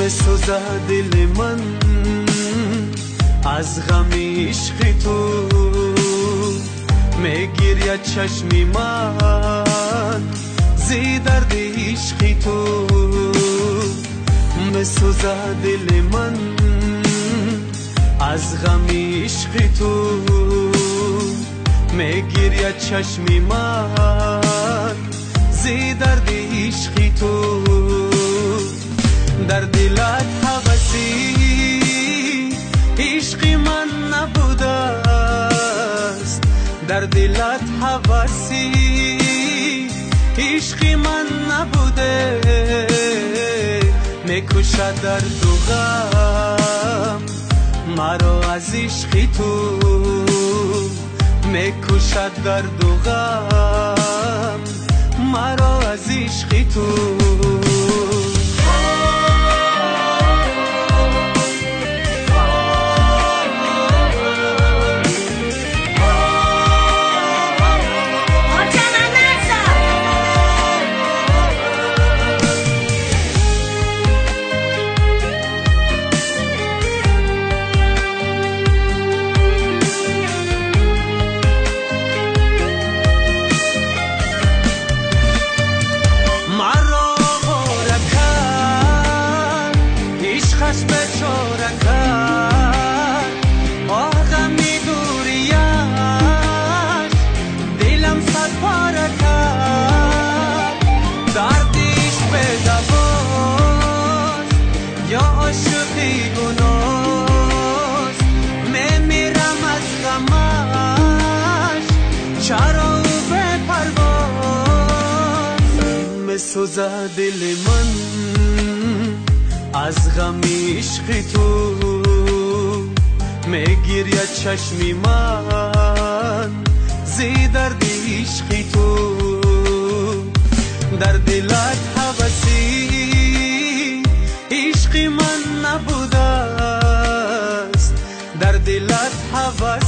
میسوزد دل من از غم عشق تو، میگیرد چشم من زی درد عشق تو. میسوزد دل من از غم عشق تو، میگیرد چشم من زی درد عشق تو. در دلت هوسی عشق من نبوده است، در دلت هوسی عشق من نبوده، میکشد درد و غم مرا از عشق تو، میکشد درد و غم مرا از عشق تو. میسوزد دل من از غم عشق تو، میگیرد چشم من زی درد عشق تو. در دلت هوسی عشق من نبوده است، در دلت هوسی